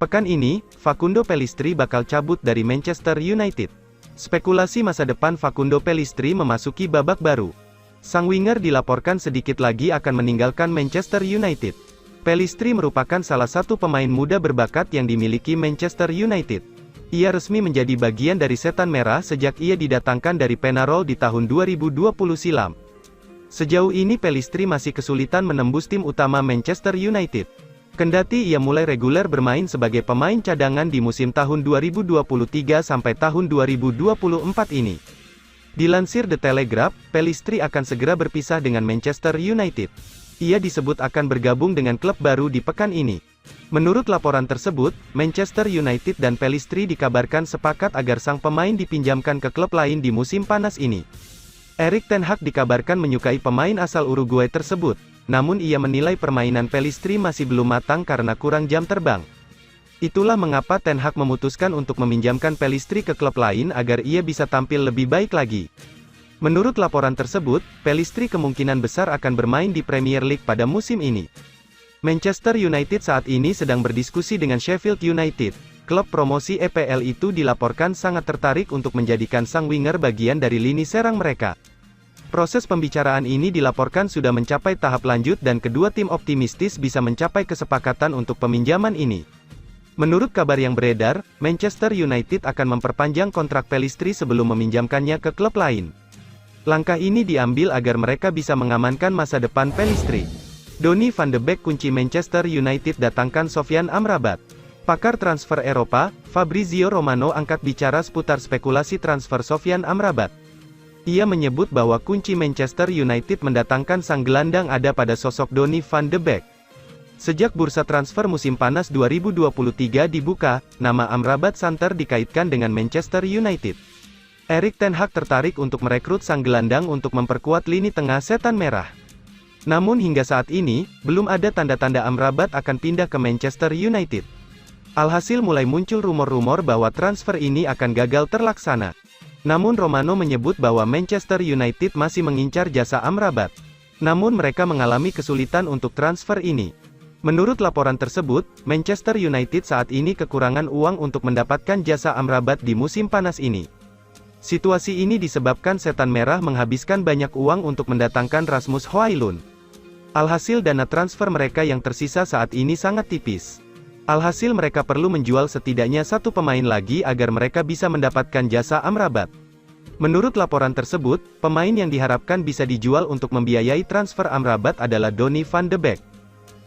Pekan ini, Facundo Pellistri bakal cabut dari Manchester United. Spekulasi masa depan Facundo Pellistri memasuki babak baru. Sang winger dilaporkan sedikit lagi akan meninggalkan Manchester United. Pellistri merupakan salah satu pemain muda berbakat yang dimiliki Manchester United. Ia resmi menjadi bagian dari Setan Merah sejak ia didatangkan dari Penarol di tahun 2020 silam. Sejauh ini Pellistri masih kesulitan menembus tim utama Manchester United. Kendati ia mulai reguler bermain sebagai pemain cadangan di musim tahun 2023 sampai tahun 2024 ini. Dilansir The Telegraph, Pellistri akan segera berpisah dengan Manchester United. Ia disebut akan bergabung dengan klub baru di pekan ini. Menurut laporan tersebut, Manchester United dan Pellistri dikabarkan sepakat agar sang pemain dipinjamkan ke klub lain di musim panas ini. Erik ten Hag dikabarkan menyukai pemain asal Uruguay tersebut, namun ia menilai permainan Pellistri masih belum matang karena kurang jam terbang. Itulah mengapa ten Hag memutuskan untuk meminjamkan Pellistri ke klub lain agar ia bisa tampil lebih baik lagi. Menurut laporan tersebut, Pellistri kemungkinan besar akan bermain di Premier League pada musim ini. Manchester United saat ini sedang berdiskusi dengan Sheffield United. Klub promosi EPL itu dilaporkan sangat tertarik untuk menjadikan sang winger bagian dari lini serang mereka. Proses pembicaraan ini dilaporkan sudah mencapai tahap lanjut dan kedua tim optimistis bisa mencapai kesepakatan untuk peminjaman ini. Menurut kabar yang beredar, Manchester United akan memperpanjang kontrak Pellistri sebelum meminjamkannya ke klub lain. Langkah ini diambil agar mereka bisa mengamankan masa depan Pellistri. Donny van de Beek kunci Manchester United datangkan Sofyan Amrabat. Pakar transfer Eropa, Fabrizio Romano angkat bicara seputar spekulasi transfer Sofyan Amrabat. Ia menyebut bahwa kunci Manchester United mendatangkan sang gelandang ada pada sosok Donny van de Beek. Sejak bursa transfer musim panas 2023 dibuka, nama Amrabat santer dikaitkan dengan Manchester United. Erik ten Hag tertarik untuk merekrut sang gelandang untuk memperkuat lini tengah Setan Merah. Namun hingga saat ini, belum ada tanda-tanda Amrabat akan pindah ke Manchester United. Alhasil mulai muncul rumor-rumor bahwa transfer ini akan gagal terlaksana. Namun Romano menyebut bahwa Manchester United masih mengincar jasa Amrabat. Namun mereka mengalami kesulitan untuk transfer ini. Menurut laporan tersebut, Manchester United saat ini kekurangan uang untuk mendapatkan jasa Amrabat di musim panas ini. Situasi ini disebabkan Setan Merah menghabiskan banyak uang untuk mendatangkan Rasmus Højlund. Alhasil dana transfer mereka yang tersisa saat ini sangat tipis. Alhasil mereka perlu menjual setidaknya satu pemain lagi agar mereka bisa mendapatkan jasa Amrabat. Menurut laporan tersebut, pemain yang diharapkan bisa dijual untuk membiayai transfer Amrabat adalah Donny van de Beek.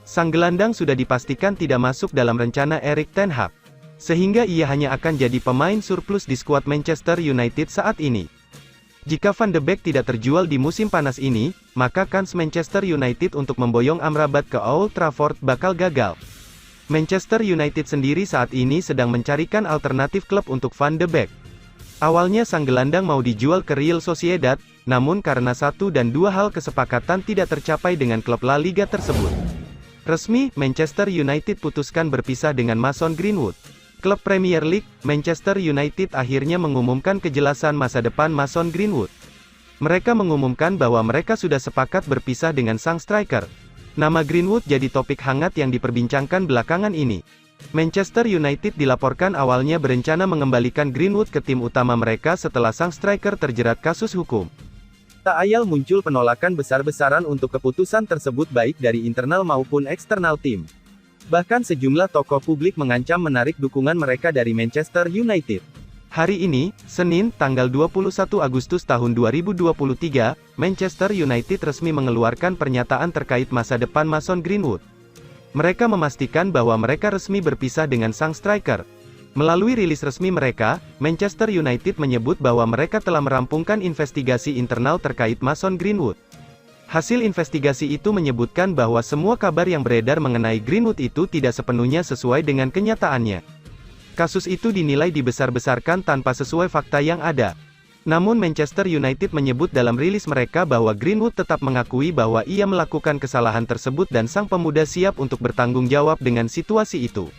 Sang gelandang sudah dipastikan tidak masuk dalam rencana Erik ten Hag, sehingga ia hanya akan jadi pemain surplus di skuad Manchester United saat ini. Jika Van de Beek tidak terjual di musim panas ini, maka kans Manchester United untuk memboyong Amrabat ke Old Trafford bakal gagal. Manchester United sendiri saat ini sedang mencarikan alternatif klub untuk Van de Beek. Awalnya sang gelandang mau dijual ke Real Sociedad, namun karena satu dan dua hal kesepakatan tidak tercapai dengan klub La Liga tersebut. Resmi, Manchester United putuskan berpisah dengan Mason Greenwood. Klub Premier League, Manchester United akhirnya mengumumkan kejelasan masa depan Mason Greenwood. Mereka mengumumkan bahwa mereka sudah sepakat berpisah dengan sang striker. Nama Greenwood jadi topik hangat yang diperbincangkan belakangan ini. Manchester United dilaporkan awalnya berencana mengembalikan Greenwood ke tim utama mereka setelah sang striker terjerat kasus hukum. Tak ayal muncul penolakan besar-besaran untuk keputusan tersebut baik dari internal maupun eksternal tim. Bahkan sejumlah tokoh publik mengancam menarik dukungan mereka dari Manchester United. Hari ini, Senin, tanggal 21 Agustus tahun 2023, Manchester United resmi mengeluarkan pernyataan terkait masa depan Mason Greenwood. Mereka memastikan bahwa mereka resmi berpisah dengan sang striker. Melalui rilis resmi mereka, Manchester United menyebut bahwa mereka telah merampungkan investigasi internal terkait Mason Greenwood. Hasil investigasi itu menyebutkan bahwa semua kabar yang beredar mengenai Greenwood itu tidak sepenuhnya sesuai dengan kenyataannya. Kasus itu dinilai dibesar-besarkan tanpa sesuai fakta yang ada. Namun Manchester United menyebut dalam rilis mereka bahwa Greenwood tetap mengakui bahwa ia melakukan kesalahan tersebut dan sang pemuda siap untuk bertanggung jawab dengan situasi itu.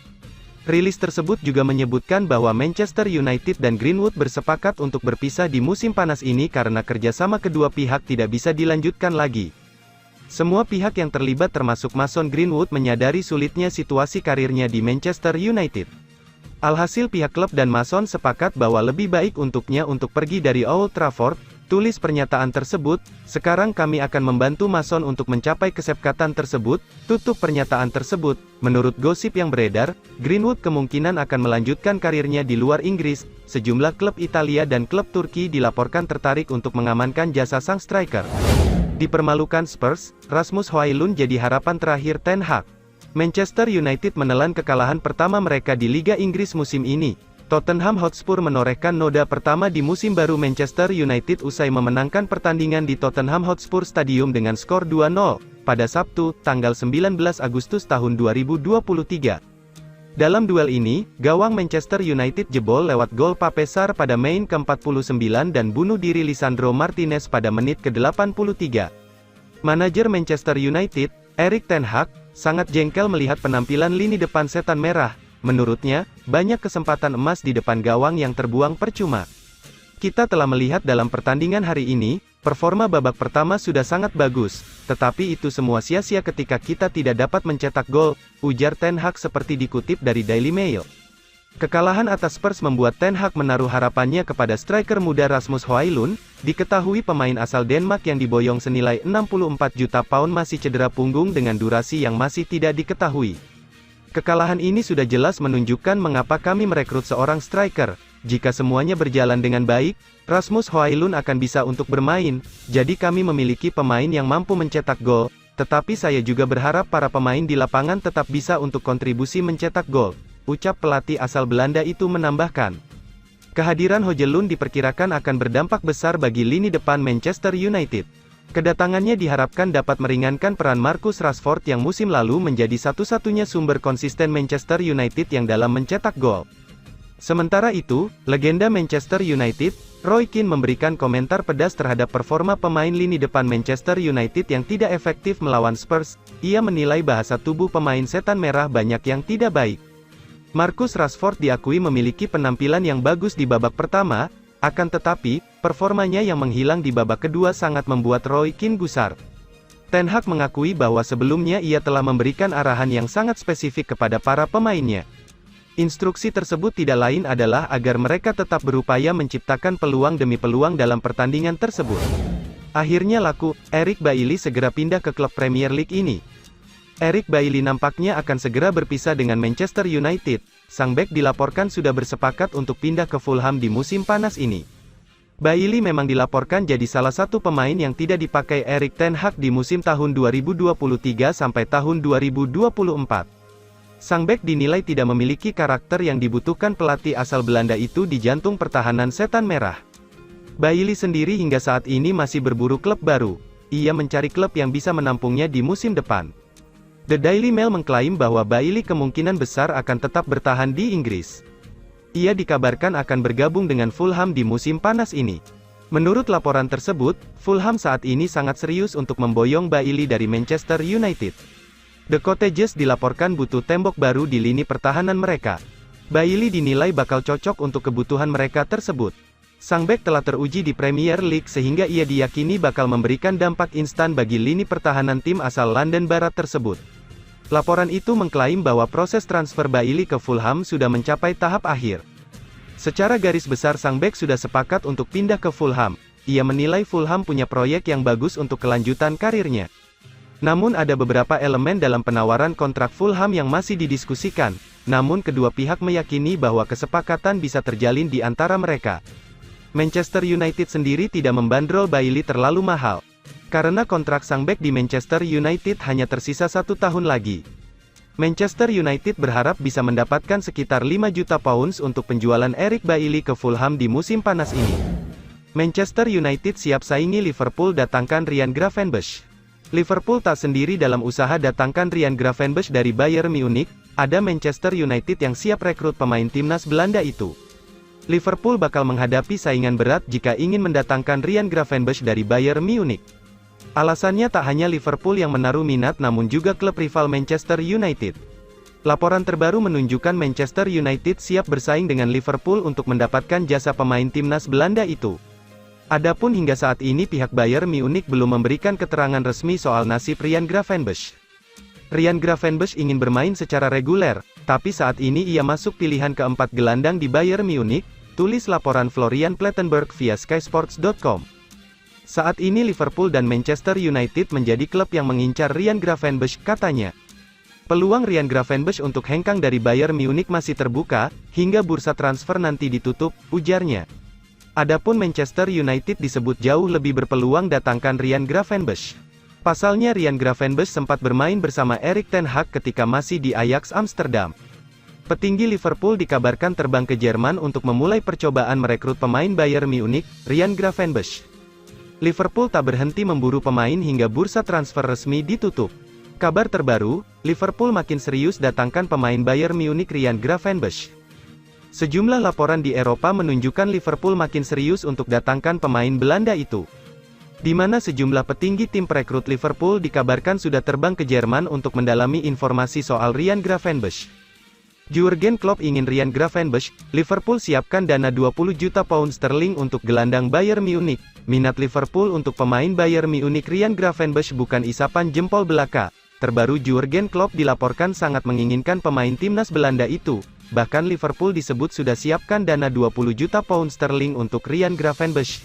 Rilis tersebut juga menyebutkan bahwa Manchester United dan Greenwood bersepakat untuk berpisah di musim panas ini karena kerjasama kedua pihak tidak bisa dilanjutkan lagi. Semua pihak yang terlibat termasuk Mason Greenwood menyadari sulitnya situasi karirnya di Manchester United. Alhasil pihak klub dan Mason sepakat bahwa lebih baik untuknya untuk pergi dari Old Trafford. Tulis pernyataan tersebut, sekarang kami akan membantu Mason untuk mencapai kesepakatan tersebut, tutup pernyataan tersebut. Menurut gosip yang beredar, Greenwood kemungkinan akan melanjutkan karirnya di luar Inggris. Sejumlah klub Italia dan klub Turki dilaporkan tertarik untuk mengamankan jasa sang striker. Dipermalukan Spurs, Rasmus Højlund jadi harapan terakhir Ten Hag. Manchester United menelan kekalahan pertama mereka di Liga Inggris musim ini. Tottenham Hotspur menorehkan noda pertama di musim baru Manchester United usai memenangkan pertandingan di Tottenham Hotspur Stadium dengan skor 2-0, pada Sabtu, tanggal 19 Agustus tahun 2023. Dalam duel ini, gawang Manchester United jebol lewat gol Pape Sarr pada menit ke-49 dan bunuh diri Lisandro Martinez pada menit ke-83. Manajer Manchester United, Erik ten Hag, sangat jengkel melihat penampilan lini depan setan merah. Menurutnya, banyak kesempatan emas di depan gawang yang terbuang percuma. Kita telah melihat dalam pertandingan hari ini, performa babak pertama sudah sangat bagus, tetapi itu semua sia-sia ketika kita tidak dapat mencetak gol, ujar Ten Hag seperti dikutip dari Daily Mail. Kekalahan atas Spurs membuat Ten Hag menaruh harapannya kepada striker muda Rasmus Højlund. Diketahui pemain asal Denmark yang diboyong senilai 64 juta pound masih cedera punggung dengan durasi yang masih tidak diketahui. Kekalahan ini sudah jelas menunjukkan mengapa kami merekrut seorang striker. Jika semuanya berjalan dengan baik, Rasmus Højlund akan bisa untuk bermain, jadi kami memiliki pemain yang mampu mencetak gol, tetapi saya juga berharap para pemain di lapangan tetap bisa untuk kontribusi mencetak gol, ucap pelatih asal Belanda itu menambahkan. Kehadiran Højlund diperkirakan akan berdampak besar bagi lini depan Manchester United. Kedatangannya diharapkan dapat meringankan peran Marcus Rashford yang musim lalu menjadi satu-satunya sumber konsisten Manchester United yang dalam mencetak gol. Sementara itu, legenda Manchester United, Roy Keane memberikan komentar pedas terhadap performa pemain lini depan Manchester United yang tidak efektif melawan Spurs. Ia menilai bahasa tubuh pemain setan merah banyak yang tidak baik. Marcus Rashford diakui memiliki penampilan yang bagus di babak pertama, akan tetapi, performanya yang menghilang di babak kedua sangat membuat Roy Keane gusar. Ten Hag mengakui bahwa sebelumnya ia telah memberikan arahan yang sangat spesifik kepada para pemainnya. Instruksi tersebut tidak lain adalah agar mereka tetap berupaya menciptakan peluang demi peluang dalam pertandingan tersebut. Akhirnya laku, Eric Bailly segera pindah ke klub Premier League ini. Eric Bailly nampaknya akan segera berpisah dengan Manchester United. Sang bek dilaporkan sudah bersepakat untuk pindah ke Fulham di musim panas ini. Bailly memang dilaporkan jadi salah satu pemain yang tidak dipakai Erik ten Hag di musim tahun 2023 sampai tahun 2024. Sang bek dinilai tidak memiliki karakter yang dibutuhkan pelatih asal Belanda itu di jantung pertahanan setan merah. Bailly sendiri hingga saat ini masih berburu klub baru. Ia mencari klub yang bisa menampungnya di musim depan. The Daily Mail mengklaim bahwa Bailly kemungkinan besar akan tetap bertahan di Inggris. Ia dikabarkan akan bergabung dengan Fulham di musim panas ini. Menurut laporan tersebut, Fulham saat ini sangat serius untuk memboyong Bailly dari Manchester United. The Cottagers dilaporkan butuh tembok baru di lini pertahanan mereka. Bailly dinilai bakal cocok untuk kebutuhan mereka tersebut. Sang bek telah teruji di Premier League sehingga ia diyakini bakal memberikan dampak instan bagi lini pertahanan tim asal London Barat tersebut. Laporan itu mengklaim bahwa proses transfer Bailly ke Fulham sudah mencapai tahap akhir. Secara garis besar sang bek sudah sepakat untuk pindah ke Fulham. Ia menilai Fulham punya proyek yang bagus untuk kelanjutan karirnya. Namun ada beberapa elemen dalam penawaran kontrak Fulham yang masih didiskusikan, namun kedua pihak meyakini bahwa kesepakatan bisa terjalin di antara mereka. Manchester United sendiri tidak membandrol Bailly terlalu mahal, karena kontrak sang bek di Manchester United hanya tersisa 1 tahun lagi. Manchester United berharap bisa mendapatkan sekitar 5 juta pounds untuk penjualan Eric Bailly ke Fulham di musim panas ini. Manchester United siap saingi Liverpool datangkan Ryan Gravenberch. Liverpool tak sendiri dalam usaha datangkan Ryan Gravenberch dari Bayern Munich. Ada Manchester United yang siap rekrut pemain timnas Belanda itu. Liverpool bakal menghadapi saingan berat jika ingin mendatangkan Ryan Gravenberch dari Bayern Munich. Alasannya tak hanya Liverpool yang menaruh minat namun juga klub rival Manchester United. Laporan terbaru menunjukkan Manchester United siap bersaing dengan Liverpool untuk mendapatkan jasa pemain timnas Belanda itu. Adapun hingga saat ini pihak Bayern Munich belum memberikan keterangan resmi soal nasib Ryan Gravenberch. Ryan Gravenberch ingin bermain secara reguler, tapi saat ini ia masuk pilihan keempat gelandang di Bayern Munich, tulis laporan Florian Plettenberg via skysports.com. Saat ini Liverpool dan Manchester United menjadi klub yang mengincar Ryan Gravenberch, katanya. Peluang Ryan Gravenberch untuk hengkang dari Bayern Munich masih terbuka, hingga bursa transfer nanti ditutup, ujarnya. Adapun Manchester United disebut jauh lebih berpeluang datangkan Ryan Gravenberch. Pasalnya Ryan Gravenberch sempat bermain bersama Erik ten Hag ketika masih di Ajax Amsterdam. Petinggi Liverpool dikabarkan terbang ke Jerman untuk memulai percobaan merekrut pemain Bayern Munich, Ryan Gravenberch. Liverpool tak berhenti memburu pemain hingga bursa transfer resmi ditutup. Kabar terbaru, Liverpool makin serius datangkan pemain Bayern Munich Ryan Gravenberch. Sejumlah laporan di Eropa menunjukkan Liverpool makin serius untuk datangkan pemain Belanda itu. Di mana sejumlah petinggi tim perekrut Liverpool dikabarkan sudah terbang ke Jerman untuk mendalami informasi soal Ryan Gravenberch. Jurgen Klopp ingin Ryan Gravenberch, Liverpool siapkan dana 20 juta pound sterling untuk gelandang Bayern Munich. Minat Liverpool untuk pemain Bayern Munich Ryan Gravenberch bukan isapan jempol belaka. Terbaru Jurgen Klopp dilaporkan sangat menginginkan pemain timnas Belanda itu. Bahkan Liverpool disebut sudah siapkan dana 20 juta pound sterling untuk Ryan Gravenberch.